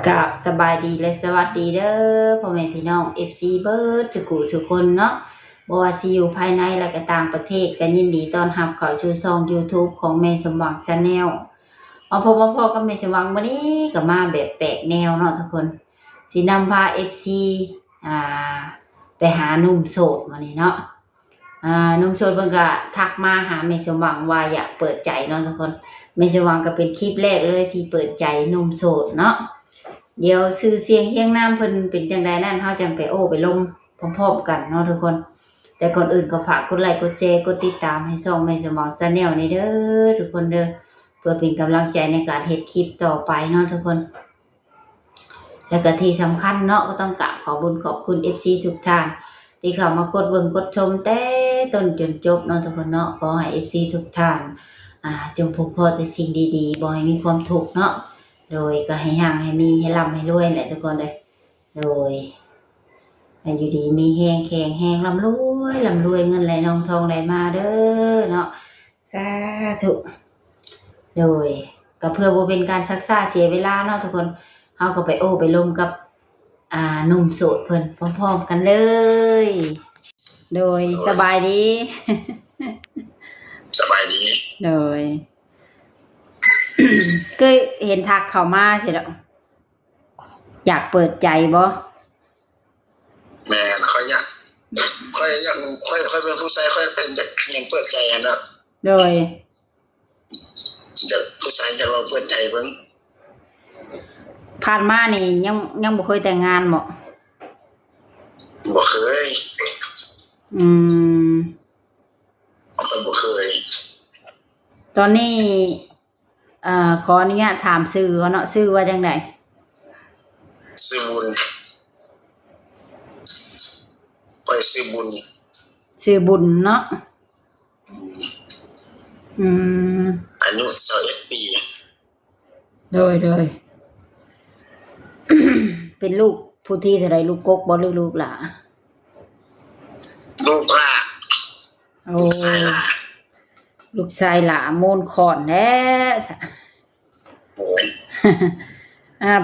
กับสบายดีและสวัสดีเด้อพ่อแม่พี่น้อง FC เบิร์ดทุกคนเนาะบ่ว่าสิอยู่ภายในและก็ต่างประเทศก็ยินดีต้อนรับเข้าสู่ช่อง YouTube ของแม่สมหวัง Channel มาพบกับพ่อกับแม่สมหวังมื้อนี้ก็มาแบบแปลกแนวเนาะทุกคนสินำพา FC อ่าไปหาหนุ่มโสดมื้อนี้เนาะหนุ่มโสดเพิ่นก็ทักมาหาแม่สมหวังว่าอยากเปิดใจเนาะทุกคนแม่สมหวังก็เป็นคลิปแรกเลยที่เปิดใจหนุ่มโสดเนาะเดี๋ยวชื่อเสียงเฮียงน้ำเพิ่นเป็นจังใดนั่นเฮาจังไปโอ้ไปลมพร้อมๆกันเนาะทุกคนแต่ก่อนอื่นก็ฝากกดไลค์กดแชร์กดติดตามให้ช่องแม่สมอง Channel นี่เด้อทุกคนเด้อเพื่อเป็นกำลังใจในการเฮ็ดคลิปต่อไปเนาะทุกคนแล้วก็ที่สำคัญเนาะก็ต้องกราบขอบคุญขอบคุณ FC ทุกท่านที่เข้ามากดเบิ่งกดชมแต่ต้นจนจบเนาะทุกคนเนาะขอให้ FC ทุกท่านจงพบพบแต่สิ่งดีๆบ่ให้มีความทุกข์เนาะโดยก็ให้ห่างให้มีให้ร่ำให้รวยแหละทุกคนเลยโดยให้อยู่ดีมีแห้งแข็งแห้งร่ำรวยเงินไหลนองทองไหลมาเด้อเนาะสาธุโดยก็เพื่อบ่เป็นการชักช้าเสียเวลาเนาะทุกคนเฮาก็ไปโอ้ไปลมกับหนุ่มโสดเพิ่นพร้อมๆกันเลยโดยสบายดีสบายดีโดยเคยเห็นทักเข้ามาใช่หรออยากเปิดใจบ่แม่ค่อยอยากค่อยเป็นผู้ชายค่อยเป็นจากยังเปิดใจกันนะโดยจากผู้ชายจะลองเปิดใจเบิ่งผ่านมานี่ยังบ่เคยแต่งงานบ่เคยคนบ่เคยตอนนี้ขออนุญาตถามชื่อก่อนเนาะชื่อว่าจังได๋ชื่อบุญชื่อบุญเนาะอายุ21ปีโดย เป็นลูกผู้ที่เท่าใดลูกกกบ่หรือลูกหลาลูกล่าโอ้ลูกชายหลาโมนขอนแท้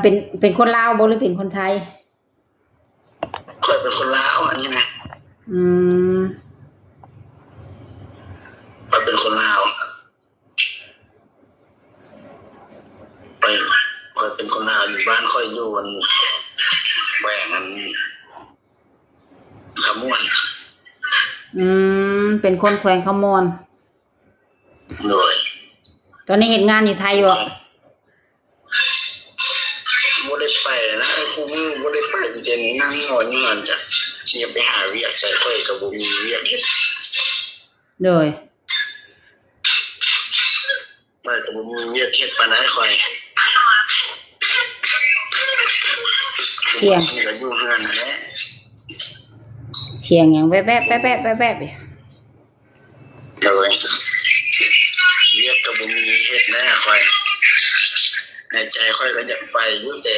เป็นคนลาวบ่หรือเป็นคนไทยเคยเป็นคนลาวอันนี้นะเป็นคนลาวค่อยเป็นคนลาวอยู่บ้านค่อยอยู่กันแหวงกันขมวนเป็นคนแขวงขมวนโดยตอนนี้เฮ็ดงานอยู่ไทยบ่ได้ไปนะกูบ่ได้ไปเดี๋ยวนี้นั่งนอนอยู่นั่นจ้ะเสียไปหาเวียกใส่ค่อยก็บ่มีเวียกเฮ็ดโดยไม่ก็บ่มีเวียกเฮ็ดปานใดค่อยเสียงก็อยู่เฮือนนั่นแหละเสียงหยังแวบๆโดยเวียกก็บ่มีเฮ็ดแน่ค่อยในใจค่อยก็อยากไปอยู่แต่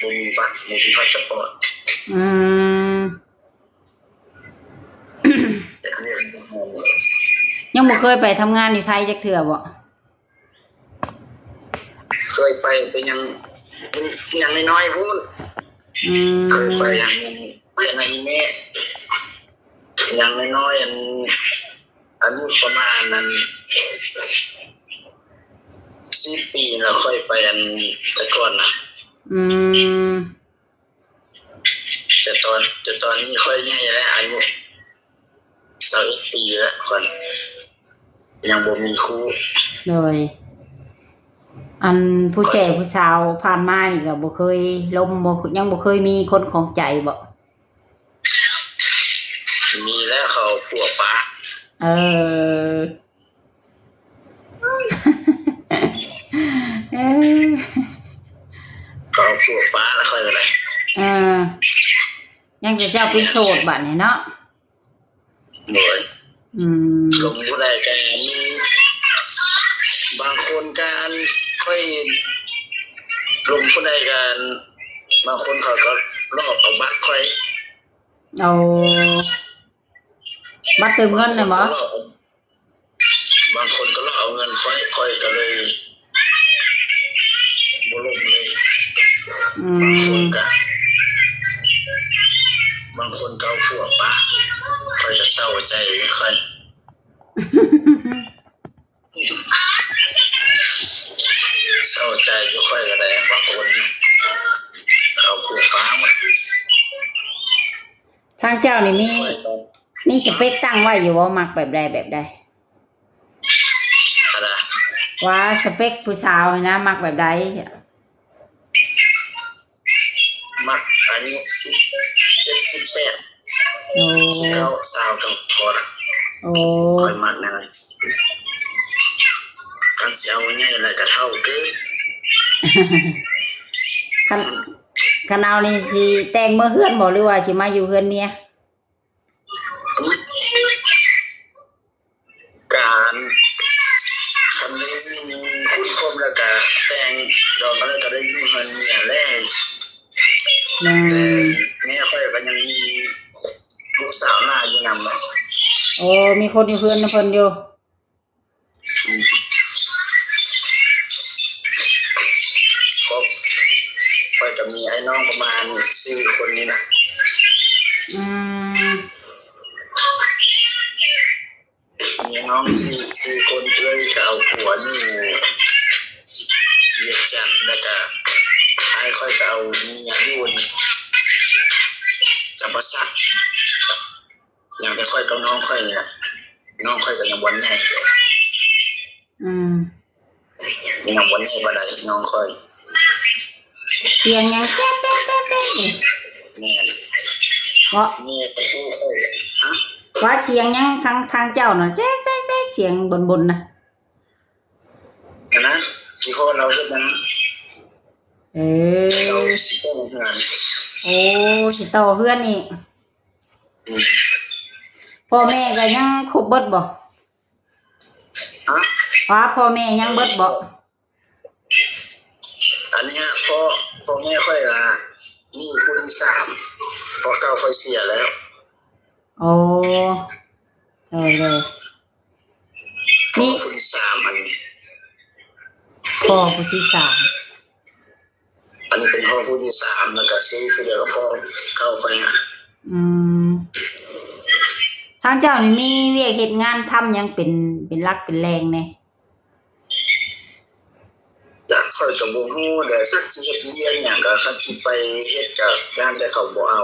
บ่มีบัตรบ่มีพาสปอร์ตยังบ่เคยไปทำงานอยู่ไทยจักเทื่อบ่เคยไปยังน้อยๆพูดเคยไปยังไปในแม่ยังน้อยๆอันนี้ประมาณนั้น10 ปีแล้วค่อยไปอันแต่ก่อนนะแต่ตอนนี้ค่อยใหญ่แล้วอายุ21 ปีแล้วคนยังบ่มีครูโดยอันผู้แก่ผู้สาวผ่านมานี่ก็บ่เคยล้มยังบ่เคยมีคนของใจบ่มีแล้วเขาผัวป้าเขาผัวป้าแล้วค่อยอะไรยังจะเจ้าเป็นโสดบัดนี้เนาะโดยลงผู้ใดก็มีบางคนการค่อยลงผู้ใดกันบางคนเขาก็ลอกเอาบัตรค่อยเอาบัตรเติมเงินน่ะบ่บางคนก็ลอกเอาเงินค่อยก็เลยบ่ลงเลย บางคนก็บางคนก็เอาพวกปะค่อยจะเศร้าใจค่อยเศร้าใจอยู่ค่อยก็ได้บางคนเอาพวกปะหมด ทางเจ้านี่มีสเปคตั้งไว้อยู่ว่ามักแบบใดอะไร ว่าสเปคผู้สาวนะมักแบบใดมักอายุ17-18โอ้แล้วสาวกับพอละโอ้ค่อยมักนั่นกันสิเอาง่ายๆแล้วก็เท่าเกินคันเอานี่สิแต่งเมื่อเฮือนบ่หรือว่าสิมาอยู่เฮือนเมียการคันนี้มีคุณคมแล้วก็แต่งดอกอะไรก็ได้อยู่เฮือนเมียแล้วแม่ค่อยก็ยังมีลูกสาวหน้าอยู่นำเนาะโอ้มีคนอยู่เฮือนนำเพิ่นอยู่ค่อยก็มีไอ้น้องประมาณ4คนนี้นะมีน้อง4คนเลยก็เอาผัวนี่เรียกจันแล้วก็ไอ้ค่อยก็เอาเมียอยู่นี่จะมาซักอย่างแต่ค่อยกับน้องค่อยนี่นะน้องค่อยก็ยังวันใหญ่ยังวันใหญ่บ่ได้น้องค่อยเสียงยังแก๊ะแม่เพราะนี่ไปสู้ค่อยฮะว่าเสียงยังทางเจ้าน่ะแจ๊ะเสียงบนนะนะที่พ่อเราเฮ็ดนั้นเราสิต้องงานโอ้สิต่อเฮือนอีกพ่อแม่ก็ยังครบเบิดบ่ว่าพ่อแม่ยังเบิดบ่อันนี้พ่อแม่ค่อยละนี่คนที่3พอเก่าค่อยเสียแล้วโอ้เลยนี่คนที่3อันนี้พ่อคนที่3อันนี้เป็นพ่อผู้ที่3แล้วก็ซื้อคือเดียวกับพ่อเก่าค่อยนะทางเจ้านี่มีเวียกเฮ็ดงานทำยังเป็นหลักเป็นแรงแน่อยากค่อยจะบ่ฮู้เด้อจักสิเฮ็ดเรียนหยังก็คันสิไปเฮ็ดกับงานแต่เขาบ่เอา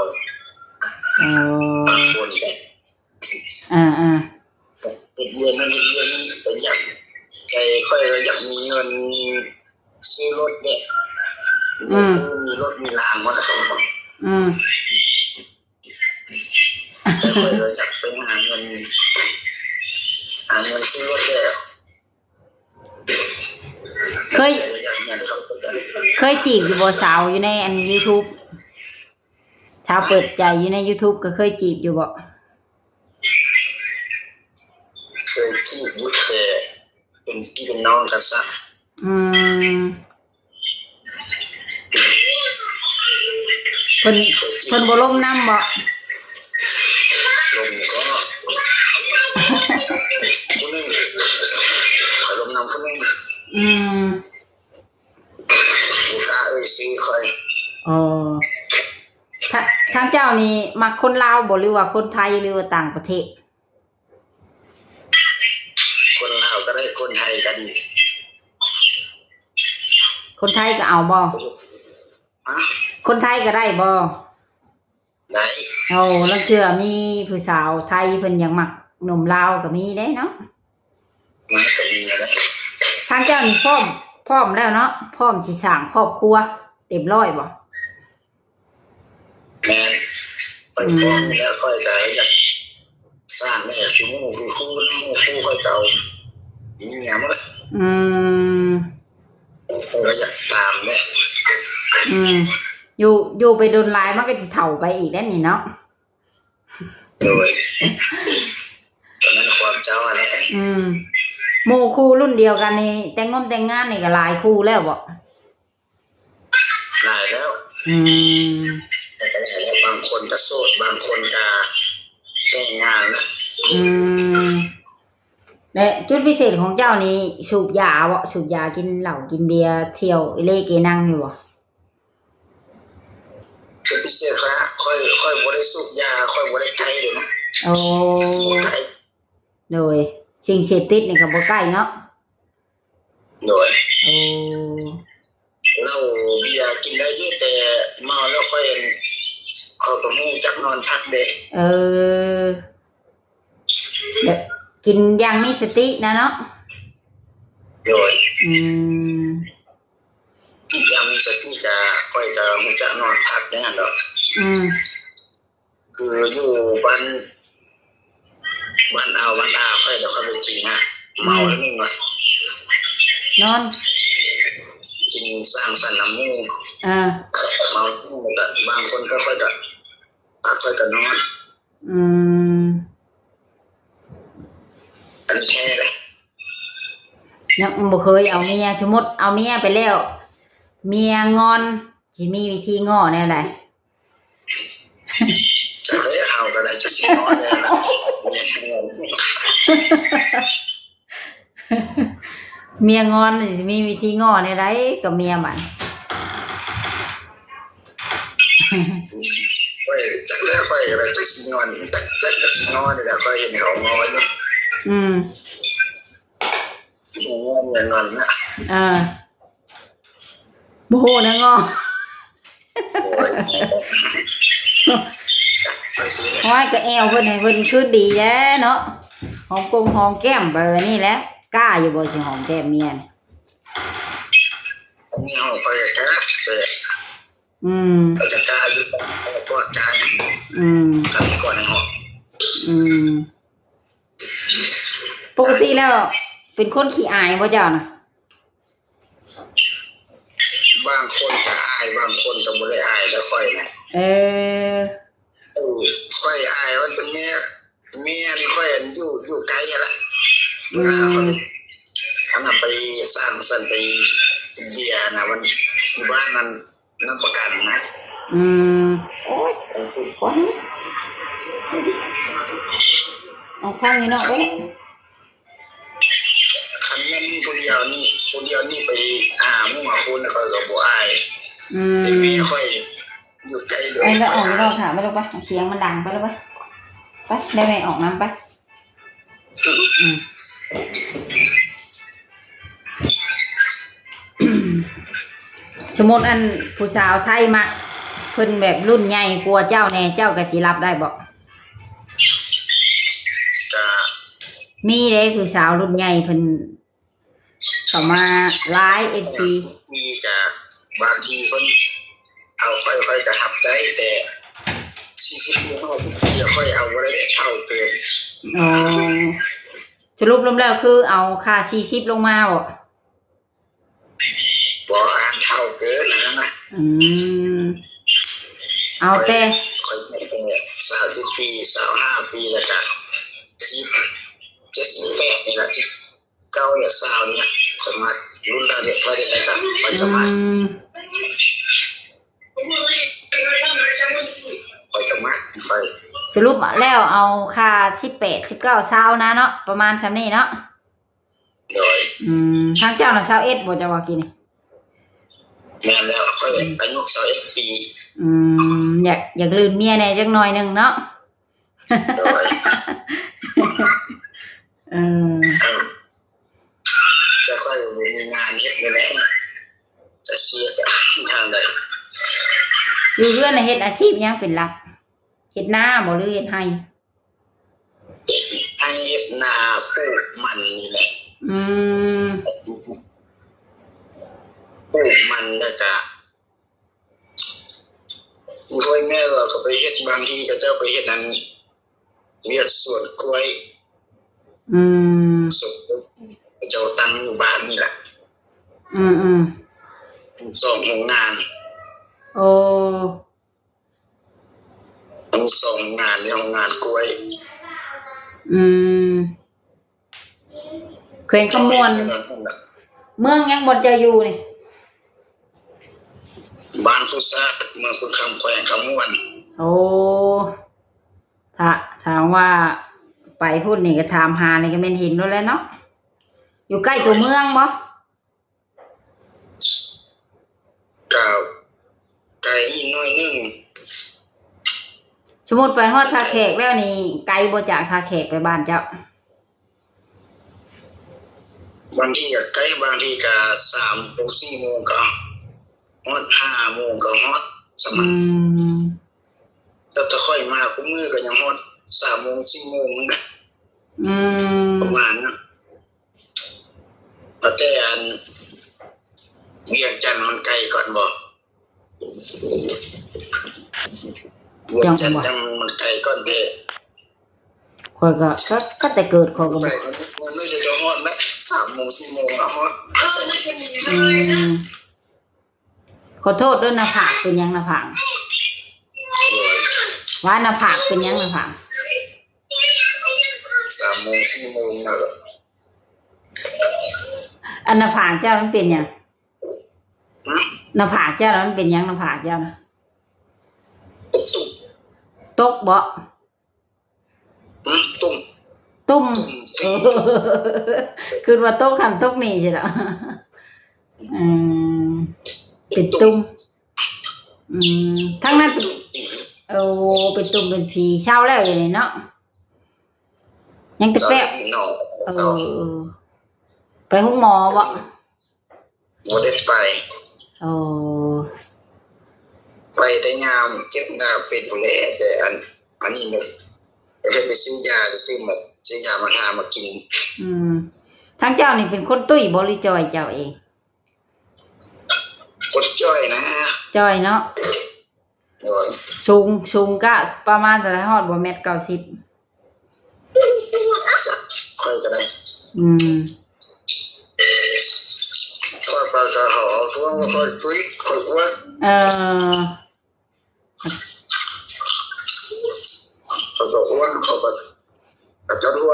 บางคนก็เฮ็ดเรียนนั่นเฮ็ดเรียนนี่เป็นหยังใจค่อยอยากมีเงินซื้อรถเนี่ยมีรถมีรางว่าแต่เขาบ่แต่ค่อยอยากไปหาเงินซื้อรถแล้วเคยจีบอยู่บ่สาวอยู่ในอัน YouTube ชาวเปิดใจอยู่ใน YouTube ก็เคยจีบอยู่บ่เคยจีบอยู่แต่เป็นพี่เป็นน้องกันซะเพิ่นบ่ลงนำบ่ลงก็ผู้นึงเขาลงนำผู้นึงบ่กล้าซื้อค่อยทางเจ้านี่มักคนลาวบ่หรือว่าคนไทยหรือว่าต่างประเทศคนลาวก็ได้คนไทยก็ดีคนไทยก็เอาบ่คนไทยก็ได้บ่ได้แล้วเชื่อมีผู้สาวไทยเพิ่นยังมักหนุ่มลาวก็มีเด้เนาะมันก็มีนะทางเจ้านี่พร้อมแล้วเนาะพร้อมสิสร้างครอบครัวเต็มร้อยบ่แม่นไปพร้อมแล้วค่อยก็อยากสร้างแม่คือหมู่คู่ค่อยเก่ามีหยังบ่ก็อยากตามแม่อยู่ไปโดนลายมันก็สิเฒ่าไปอีกแล้วนี่เนาะโดยตอนนั้นความเจ้าอะไรหมู่คู่รุ่นเดียวกันนี่แต่งงานนี่ก็หลายคู่แล้วบ่หลายแล้วแต่ก็แล้วบางคนก็โสดบางคนก็แต่งงานนะและจุดพิเศษของเจ้านี่สูบยาบ่สูบยากินเหล้ากินเบียร์เที่ยวเล่เกนั่งอยู่บ่ พิเศษค่อยบ่ได้สูบยาค่อยบ่ได้ไกลเลยนะ โอ้โดยสิ่งเสพติดนี่ก็บ่ใกล้เนาะโดยโอ้เหล้าเบียร์กินได้เยอะแต่เมาแล้วค่อยเอาตัวมูจักนอนพักเด้เดี๋ยวกินอย่างมีสตินะเนาะโดยกินอย่างมีสติจะค่อยจะมูจักนอนพักได้งั้นดอกคืออยู่บ้านเอาบ้านอาค่อยเดี๋ยวค่อยไปกินนะเมาแล้วนึงว่ะนอนกินสร้างสรรค์น้ำมูกเมาแต่บางคนก็ค่อยจะพักค่อยจะนอนอันนี้แค่เลยยังบ่เคยเอาเมียสมมติเอาเมียไปแล้วเมียงอนสิมีวิธีง้อแนวใดจะได้เอาก็ได้จะสิง้อแนวนั้นเมียงอนสิมีวิธีง้อแนวใดกับเมียมันค่อยจักแล้วค่อยอะไรจักสิงอนจักสิงอนนี่แหละค่อยเห็นเขางอนเนาะงอนอย่างนั้นนะโบนะงอห้อยก็แอวเพิ่นให้เพิ่นคือดีแล้เนาะหอมกงหอมแก้มไปวันนี้แหละกล้าอยู่บ่สิหอมแก้มเมียนี่เฮาค่อยกล้าแต่จะกล้าอยู่ก็กล้ากันก่อนให้หอมปกติแล้วเป็นคนขี้อายบ่เจ้าน่ะบางคนจะอายบางคนจะบ่ได้อายแล้วค่อยนะค่อยอายมันเป็นเมียนี่ค่อยอยู่ไกลแหละเวลาเขาไปสร้างสรรค์ไปกินเบียร์นะมันอยู่บ้านนั้นนับประกันนะโอ้ยคนเอาข้างนี้เนาะเด้คันแม่นคนเดียวนี่ไปหาหมู่คนแล้วก็บ่อายแต่มีค่อยอยู่ไกลเด้อไอ้แล้วออกนี่เราถามไปแล้วป่ะเสียงมันดังไปแล้วป่ะไปได้ไหมออกน้ำไปสมมติอันผู้สาวไทยมาเพิ่นแบบรุ่นใหญ่กลัวเจ้าแน่เจ้าก็สิรับได้บ่มีเด้ผู้สาวรุ่นใหญ่เพิ่นเข้ามาไลฟ์ FC มีจะบางทีเพิ่นเอาค่อยๆจะหับได้แต่40ปีเฮาจะค่อยเอาบ่ได้เท่าเกินสรุปรวมแล้วคือเอาค่า40ลงมาบ่อ่านเท่าเกินนั่นน่ะเอาแต่ค่อยเป็น30ปี25ปีแล้วก็78นี่ล่ะที่เก่าเนี่ย20เนี่ยค่อยมารุ่นละเนี่ยค่อยได้กันค่อยจะมาค่อยสรุปแล้วเอาค่า18 19 20นะเนาะประมาณซำนี้เนาะโดยทางเจ้าน่ะ21บ่จะว่ากี่นี่แม่นแล้วค่อยอายุ21ปีอยากลืมเมียแน่จักหน่อยนึงเนาะโดยจะค่อยมีงานเฮ็ดนี่แหละจะเสียทางใดอยู่เรือนน่ะเฮ็ดอาชีพหยังเป็นหลักเฮ็ดนาบ่หรือเฮ็ดไร่ให้เฮ็ดนาปลูกมันนี่แหละปลูกมันแล้วก็ค่อยแม่เราก็ไปเฮ็ดบางทีก็เจ้าไปเฮ็ดนั้นเวียดสวนกล้วยสุดเจ้าตั้งอยู่บ้านนี่แหละส่งโรงงานโอ้ต้องส่งงานในโรงงานกล้วยแขวงขมวนเมืองยังบ่จะอยู่นี่บ้านผู้ซาเมืองคุณคำแขวงขมวนโอ้ถามว่าไปพูดนี่ก็ถามหานี่ก็แม่นเห็นแล้วแหละเนาะอยู่ใกล้ตัวเมืองบ่ไกลน้อยนึง สมมุติไปฮอดท่าแขกแล้วนี่ไกลบ่จากท่าแขกไปบ้านเจ้าบางทีก็ใกล้บางทีก็3 โมง 4 โมงก็ฮอด5 โมงก็ฮอดสมัยแล้วถ้าค่อยมาคุมื้อก็ยังฮอด3 โมง 4 โมงนะประมาณนั้นแต่อันเวียงจันทน์มันไกลก่อนบ่เวียงจันทน์มันไกลก่อนเด้ข้อยก็แต่เกิดข้อยก็บ่มันไม่ได้ฮอดนะ3 โมง 4 โมงอะฮอดขอโทษด้วยหน้าผากเป็นหยังหน้าผากว่าหน้าผากเป็นหยังหน้าผาก3 โมง 4 โมงน่ะอันหน้าผากเจ้ามันเป็นหยังหน้าผากเจ้ามันเป็นหยังหน้าผากเจ้านะตกบ่ตุ้มคือว่าตกหันตกนี่ใช่เหรอเป็นตุ้มทั้งนั้นเป็นเป็นตุ้มเป็นผีเช่าแล้วอย่างนี้เนาะยังแต่แป๊บไปห้องหมอบ่ได้ไปไปแต่ยามเจ็บหน้าเป็นผู้แลแต่อันนี้นึกไปซื้อยาซื้อยามาทามากินทั้งเจ้านี่เป็นคนตุ้ยบ่หรือจอยเจ้าเองคนจ้อยนะจ้อยเนาะสูงก็ประมาณเท่าไหร่ฮอดบ่1.90 เมตรค่อยก็ได้ค่อยไปก็หอท้วงค่อยตุ้ยค่อยอ้วนเขาจะอ้วนเขาก็จะร่ว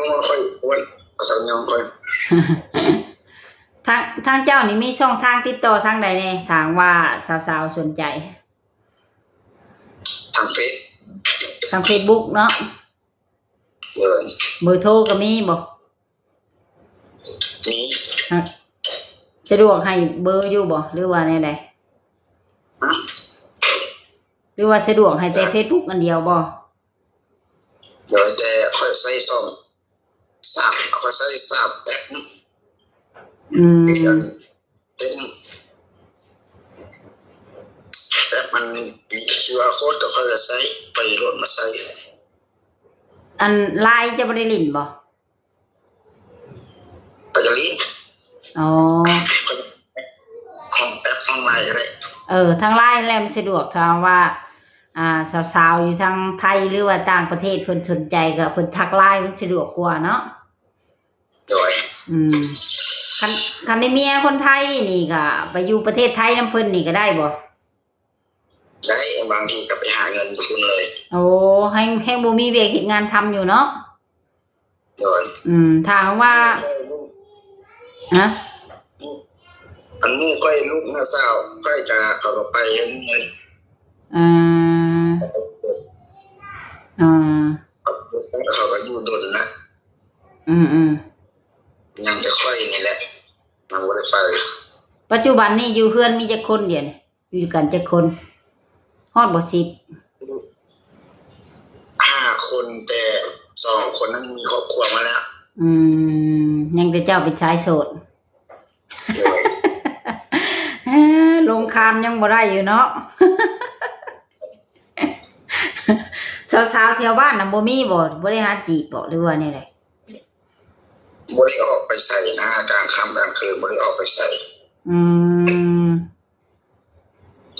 งว่าค่อยอ้วนก็จะยองค่อยทางเจ้านี่มีช่องทางติดต่อทางใดแน่ถามว่าสาวๆสนใจทางเฟซบุ๊กเนาะเบอร์โทรก็มีบ่มีสะดวกให้เบอร์อยู่บ่หรือว่าแนวใดหรือว่าสะดวกให้แต่ Facebook อันเดียวบ่เดี๋ยวแต่ค่อยใส่ซ่อม3ค่อยใส่3แต่เป็นแบบมันมีQR code ก็ค่อยใส่ไปโหลดมาใส่อันไลน์จะบ่ได้ลิ้นบ่ก็จะลิ้นของแอปของไลน์อะไรทางไลน์แหละมันสะดวกทางว่าสาวๆอยู่ทางไทยหรือว่าต่างประเทศเพิ่นสนใจก็เพิ่นทักไลน์มันสะดวกกว่าเนาะโดยคันได้เมียคนไทยนี่ก็ไปอยู่ประเทศไทยนำเพิ่นนี่ก็ได้บ่ได้บางทีก็ไปหาเงินทุนเลยให้บ่มีเวียกเฮ็ดงานทำอยู่เนาะโดยถ้าว่าอันนู้ค่อยลูกน้าสาวค่อยจะเขาก็ไปเฮ็ดเงินเขาก็อยู่ดนนะยังจะค่อยนี่แหละมันบ่ได้ไปปัจจุบันนี้อยู่เฮือนมีจักคนเดียวอยู่กันจักคนฮอดบ่10 5 คนแต่2 คนนั้นมีครอบครัวมาแล้วยังแต่เจ้าเป็นชายโสดลงคานยังบ่ได้อยู่เนาะสาวๆแถวบ้านน่ะบ่มีบ่ได้หาจีบบ่หรือว่าแนวใดบ่ได้ออกไปใส่นะกลางค่ำกลางคืนบ่ได้ออกไปใส่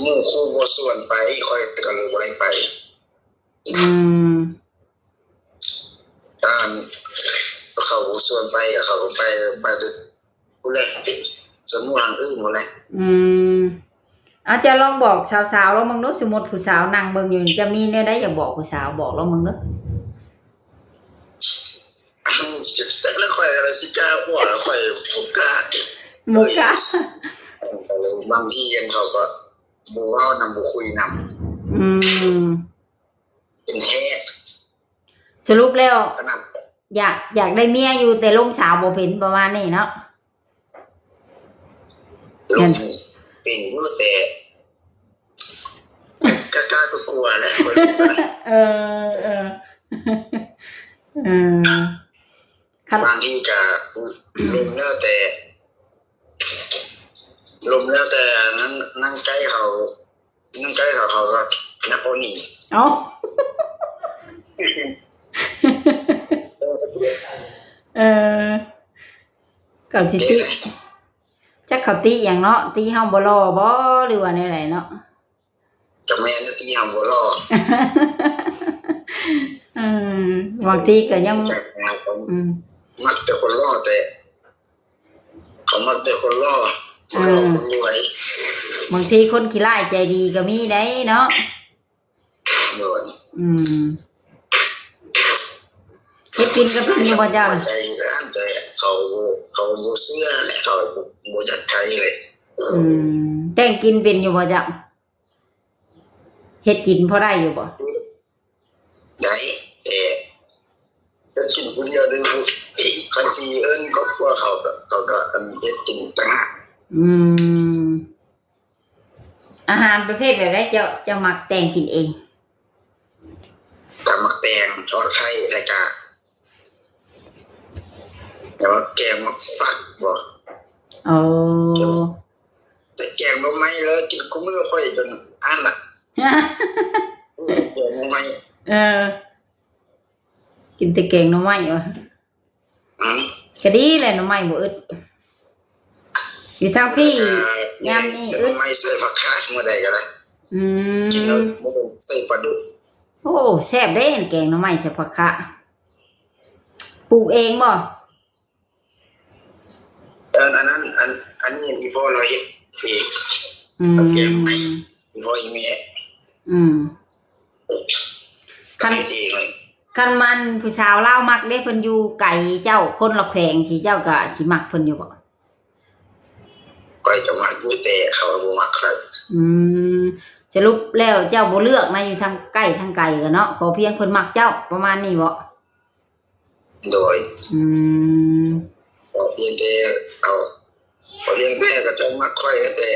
หมู่คู่บ่ส่วนไปค่อยก็เลยบ่ได้ไปตามเขาส่วนไปก็เขาก็ไปผู้แลสมุทางอื่นหมดเลยอาจจะลองบอกสาวๆแล้วมึงเนาะสมมุติผู้สาวนั่งเบิ่งอยู่จะมีแนวใดอยากบอกผู้สาวบอกแล้วมึงเนาะจะแล้วค่อยอะไรสิกล้าหัวค่อยบ่กล้าบางทีกันเขาก็บ่เว้านำบ่คุยนำเป็นแท้สรุปแล้วอยากได้เมียอยู่แต่ลงสาวบ่เป็นประมาณนี้เนาะเป็นอยู่แต่กล้าๆกลัวแหละ เออเออเออ บางทีก็ลมแล้วแต่นั่งใกล้เขาเขาก็นักโอนี่ เอ้าเออเขาสิติจักเขาติหยังเนาะตีเฮาบ่รอบ่หรือว่าแนวใดเนาะ จะแม่นตีหำบ่รอ อืมบางทีก็ยังมักแต่คนรอแต่เขามักแต่คนรอคนรวย บางทีคนขี้ร้ายใจดีก็มีได้เนาะ โดย เฮ็ดกินก็เป็นอยู่บ่เจ้า ใจร้านแต่เขาบ่เสื้อแหละเขาบ่จัดใจเลย แต่งกินเป็นอยู่บ่เจ้าเฮ็ดกินพอได้อยู่บ่ ได้แต่จะกินคนเดียวหรือคันสิเอิ้นครอบครัวเขาก็เฮ็ดกินต่างหาก อาหารประเภทแบบใดเจ้ามักแต่งกินเอง ตำมักแตงทอดไข่แล้วก็แต่ว่าแกงมักฟักบ่ โอ้ แต่แกงบ่ไหม้เลยกินกูมื้อค่อยจนอันน่ะแกงบ่ไหม้ กินแต่แกงหน่อไม้วะก็ดีแหละหน่อไม้บ่อึดอยู่ทางพี่ยามนี้อึดไม่ใส่ผักคาดมื้อใดก็ได้กินแล้วบ่ต้องใส่ปลาดุก โอ้แซ่บเด้แกงหน่อไม้ใส่ผักคะปลูกเองบ่อันนั้นอันนี้ที่พ่อเราเฮ็ดเองแกงไม่ที่พ่ออีแม่คันเองเลยคันมันผู้สาวลาวมักเด้เพิ่นอยู่ไกลเจ้าคนละแขวงสิเจ้าก็สิมักเพิ่นอยู่บ่ก็จะมักอยู่แต่เขาบ่มักครับสรุปแล้วเจ้าบ่เลือกนะอยู่ทางใกล้ทางไกลก็เนาะขอเพียงเพิ่นมักเจ้าประมาณนี้บ่โดยเพียงแต่เพียงแต่ก็จะมักค่อยแต่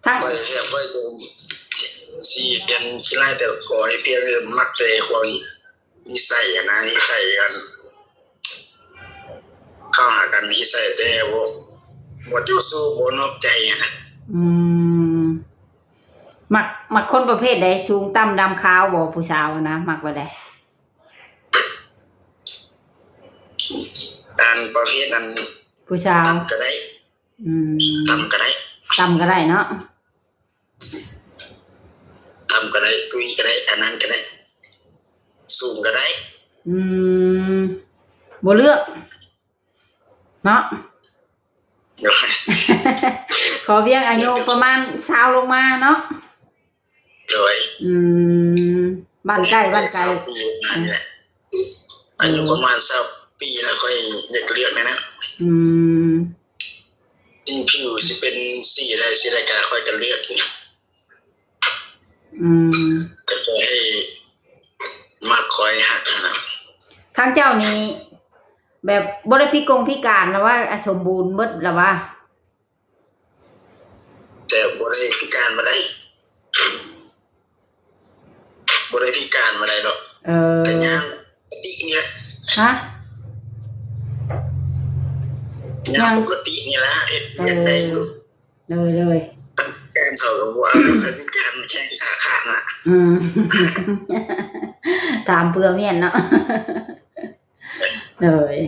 ทั้งไปแค่ไปสิเป็นขี้ไล่แต่ขอให้เพียงมักแต่ความนิสัยนะนิสัยกันเข้าหากันนิสัยแต่บ่เจ้าสู้บ่นอกใจนะมักคนประเภทใดสูงต่ำดำขาวบ่ผู้สาวนะมักบ่ได้ตามประเภทนั้นผู้สาวก็ได้ทำก็ได้เนาะทำก็ได้ตุยก็ได้อันนั้นก็ได้สูงก็ได้บ่เลือกเนาะขอเพียงอายุประมาณ20ลงมาเนาะโดยบ้านใกล้อายุประมาณ20 ปีแล้วค่อยอยากเลือกนะผิวสิเป็นสีอะไรสิรายการค่อยกันเลือกก็จะให้มาคอยหักนะทางเจ้านี้แบบบ่ได้พิการแล้วว่าสมบูรณ์เบิดแล้วว่าแต่บ่ได้พิการมาได้บ่ได้พิการมาได้หรอกแต่ยังปกตินี่แหละฮะยังปกตินี่แหละเฮ็ดได้อยู่เลยการเขาก็ว่าคือพิการแข้งขาขาดน่ะตามเพื่อเมียนเนาะเลย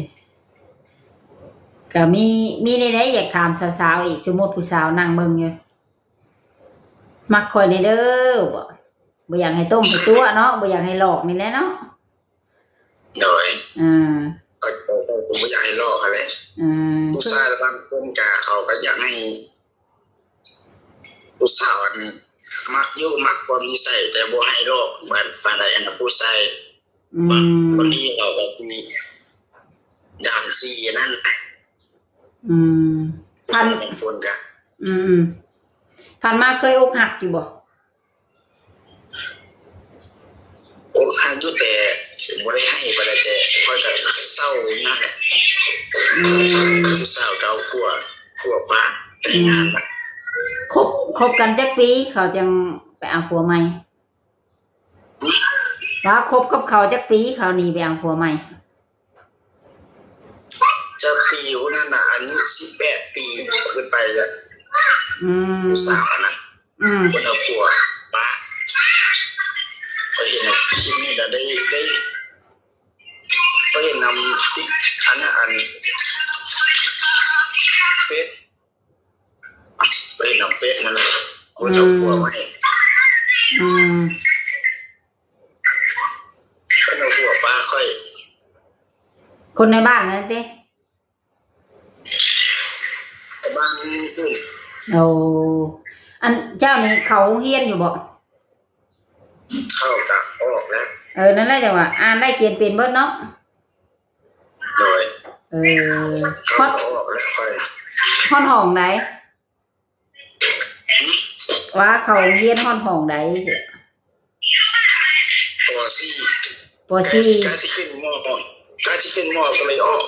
ก็มีในอยากถามสาวๆอีกสมมุติผู้สาวนั่งเบิ่งอยู่มักข่อยในเด้อบ่อยากให้ต้มให้ตัวเนาะบ่อยากให้หลอกนี่แหละเนาะโดยก็บ่อยากให้หลอกอะไรผู้ชายบางคนก็เขาก็อยากให้ผู้สาวมักอยู่มักความนิสัยแต่บ่ให้หลอกปานใดอันผู้ชายบางทีเราก็มีด่านซีนั่นท่านคนกะท่านมาเคยอกหักอยู่บ่อกหักอยู่แต่บ่ได้ให้บ่ได้แต่ค่อยก็เศร้านั่นแหละผู้สาวเก่าผัวป้าแต่งงานคบกันจักปีเขาจังไปเอาผัวใหม่ ว่าคบกับเขาจักปีเขาหนีไปเอาผัวใหม่ จะปีคนนั้นน่ะอายุ18 ปีขึ้นไปแล้ว ผู้สาวนะคนเอาผัวป้าเขาเห็นคลิปนี้แล้วได้เขาเห็นนำที่อันเฟซไปนำเฟซนั่นแหละคนเอาผัวมาให้คนเอาผัวป้าค่อยคนในบ้านนั่นเด้บ้านอื่นโอ้อันเจ้านี่เขาเฮียนอยู่บ่เข้ากับออกแล้วนั่นแหละจังว่าอ่านได้เขียนเป็นเบิดเนาะโดยเข้าออกแล้วค่อยห้องไหนว่าเขาเฮียนห้องใดปอซี่การที่ขึ้นมอก็เลยออก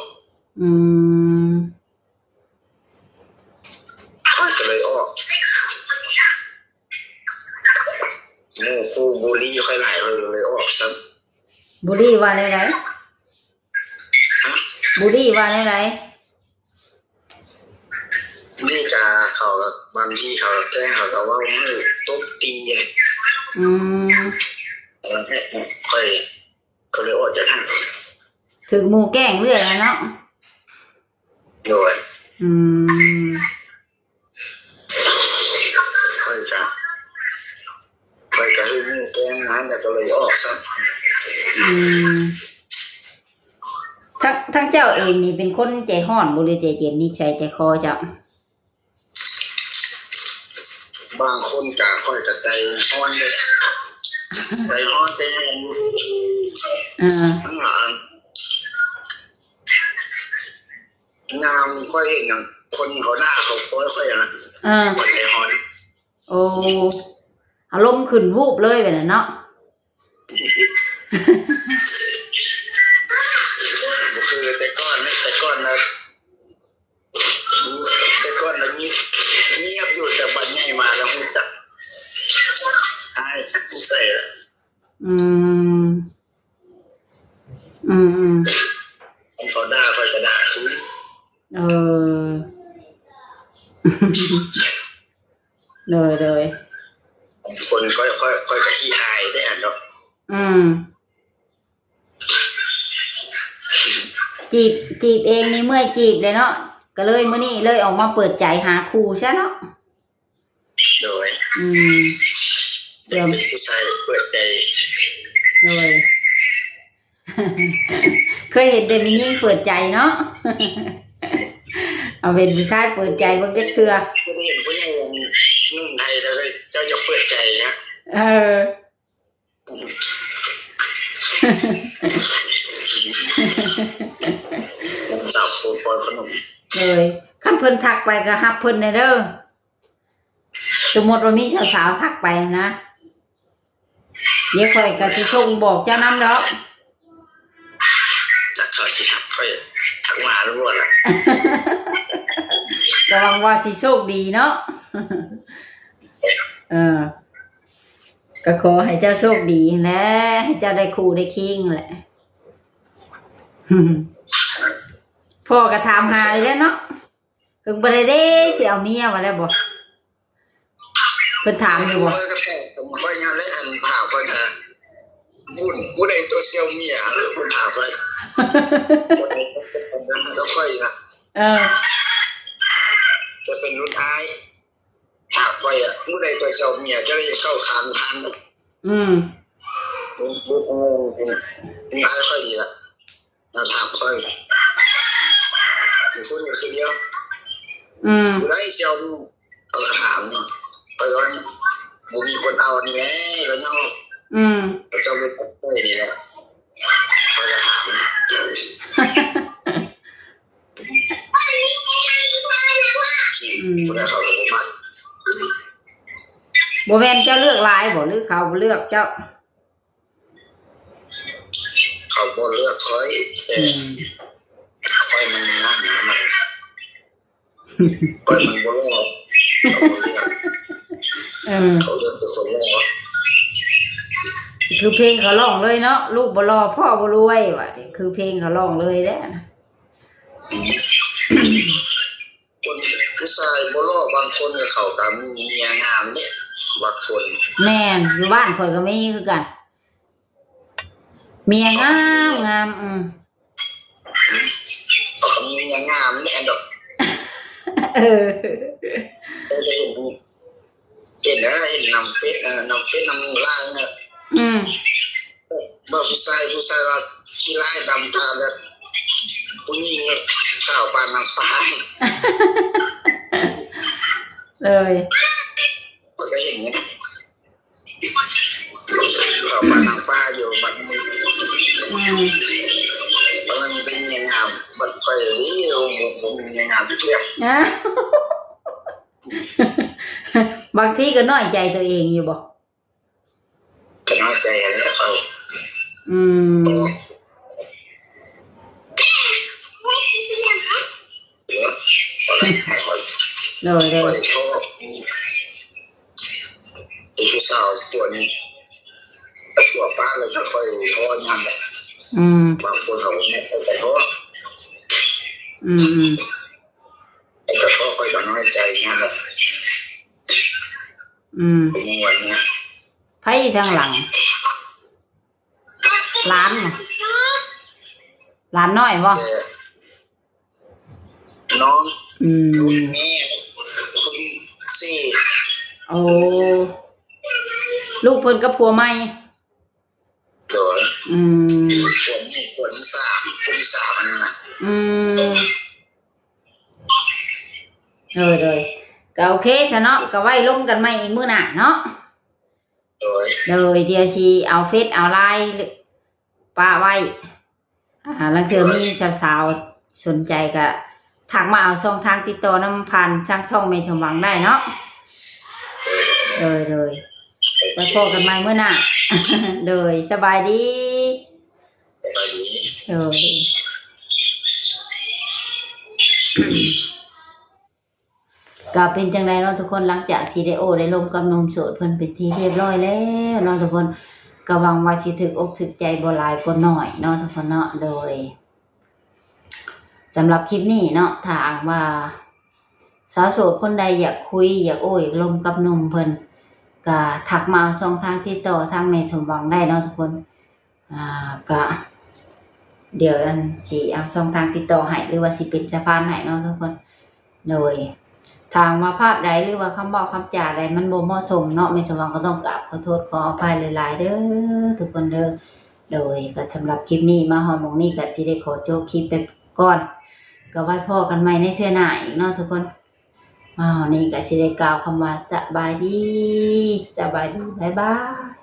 ก็เลยออกกูบุรีค่อยหลายเลยออกซะบุรีว่าไหนบุรีว่าไหนนี่กาเขาบางที่เขาแจ้งเขาก็ว่ามือตบตีค่อยก็เลยออกจากห้างถึงหมู่แกล้งเรื่อยเนาะโดยค่อยจะให้หมู่แกล้งนั้นแต่ก็เลยออกซะทั้งเจ้าเองนี่เป็นคนใจห้อนบ่หรือใจเย็นนิสัยใจคอเจ้าบางคนกะค่อยจะใจห้อนเลยใจห้อนแต่งามค่อยเห็นอย่างคนเขาหน้าเขาค่อยนะใจห้อนโอ้อารมณ์ขึ้นวูบเลยแบบนั้นเนาะคือแต่ก้อนนะเงียบอยู่แต่บัดใหญ่มาแล้วมันจะหายผู้ใส่ละเขาด่าค่อยกระด่าคือเลยคนค่อยจะขี้อายได้อ่ะเนาะจีบเองนี่เมื่อจีบเลยเนาะก็เลยมื้อนี้เลยออกมาเปิดใจหาครูใช่เนาะโดยเป็นผู้ชายเปิดใจโดยเคยเห็นแต่มียิ่งเปิดใจเนาะเอาเป็นผู้ชายเปิดใจบ่เทื่อเห็นผู้หญิงนุ่งไทยแล้วก็เจ้าจะเปิดใจฮะจับโฟนปอนขนมเลยขั้นเพิ่นทักไปก็ฮับเพิ่นเด้อสมมติว่ามีสาวๆทักไปนะเดี๋ยวค่อยก็สิส่งบอกเจ้านำดอกจักเขาสิทักค่อยทักมาล้วนล่ะก็หวังว่าสิโชคดีเนาะก็ขอให้เจ้าโชคดีแหละให้เจ้าได้คู่ได้คิงแหละพ่อก็ถามหาแล้วเนาะถึงบ่ได้เด้สิเอาเมียมาแล้วบ่เพิ่นถามอยู่บ่ผมก็ยังได้อันถามว่าจะบุญใดตัวเซียวเมียหรือคุณถามไปก็ค่อยนะจะเป็นรุ่นท้ายถามไปบุญใดตัวเซียวเมียจะได้เข้าคานทันรุ่นท้ายค่อยดีละถามค่อยพูดอย่างเดียวบุญใดเซียวเอาถามไปว่าบุมีคนเอานี่แหละก็ยังเจ้าเป็นคนนี่แหละเขาจะถามผู้ใดเขาก็บ่มักบ่แม่นเจ้าเลือกหลายบ่หรือเขาบ่เลือกเจ้าเขาบ่เลือกค่อยแต่ค่อยมันนั่นมันค่อยมันบ่รอดเขาเลือกตัวคนรอดคือ คือเพลงเขาร้องเลยเนาะลูกบ่รอพ่อบ่รวยว่ะคือเพลงเขาร้องเลยแหละนะ คนผู้ชายบ่รอบางคนก็เข้าตามมีเมียงามเนี่ยบางคน แม่นอยู่บ้านข่อยก็มีคือกันเมียงามงามเขาก็มีเมียงามเนี่ยดอก เออ เห็นนะเห็นนำเฟซนำไลน์เนี่ยว่าผู้ชายว่าขี้ไล่ดำตาแบบผู้หญิงข่าวปานนางฟ้า เลย มันก็อย่างนี้ข่าวปานนางฟ้าอยู่บัดนี้กำลังเป็นยังงามบัดไฟนี้ผมยังงามทุกเรื่อง บางทีก็น้อยใจตัวเองอยู่บ่ ก็น้อยใจแล้วเขาเลยชอบผู้สาวตัวนี้ตัวป้าเราจะค่อยท้อยังไงบางคนเขาไม่ค่อยไปท้อแต่ท้อค่อยก็น้อยใจนั่นแหละวันนี้ไผทางหลังร้านน่ะร้านน้อยบ่น้องคุณแม่คุณสี่โอ้ลูกเพิ่นกับผัวใหม่โดยคนสามมันน่ะเลยก็โอเคซะเนาะก็ไว้ลงกันใหม่อีกมื้อหน้าเนาะเลยเดี๋ยวสิเอาเฟซเอาไลน์ป้าไว้ลังเทื่อมีสาวๆสนใจก็ทักมาเอาช่องทางติดต่อนำผ่านช่องแม่สมหวังได้เนาะเลยไปพบกันใหม่มื้อหน้าเลยสบายดีก็เป็นจังไดเนาะทุกคนหลังจากที่ได้ได้ลมกับนมโสดเพิ่นเป็นที่เรียบร้อยแล้วเนาะทุกคนก็หวังว่าสิถึกอกถึกใจบ่หลายก็น้อยเนาะทุกคนเนาะโดยสำหรับคลิปนี้เนาะถ้าว่าสาวโสดคนใดอยากคุยอยากอยากลมกับหนุ่มเพิ่นก็ทักมาช่องทางติดต่อทางแม่สมหวังได้เนาะทุกคนก็เดี๋ยวอันสิเอาช่องทางติดต่อให้หรือว่าสิเป็นสะพานให้เนาะทุกคนโดยทางมาภาพใดหรือว่าคำบอกคำจาใดมันบ่เหมาะสมเนาะแม่สมหวังก็ต้องกราบขอโทษขออภัยหลายๆเด้อทุกคนเด้อโดยก็สำหรับคลิปนี้มาฮอดหม้องนี้ก็สิได้ขอจบคลิปไปก่อนก็ไว้พอกันใหม่ในเทื่อหน้าอีกเนาะทุกคนนี่ก็สิได้กล่าวคำว่าสบายดีบ๊ายบาย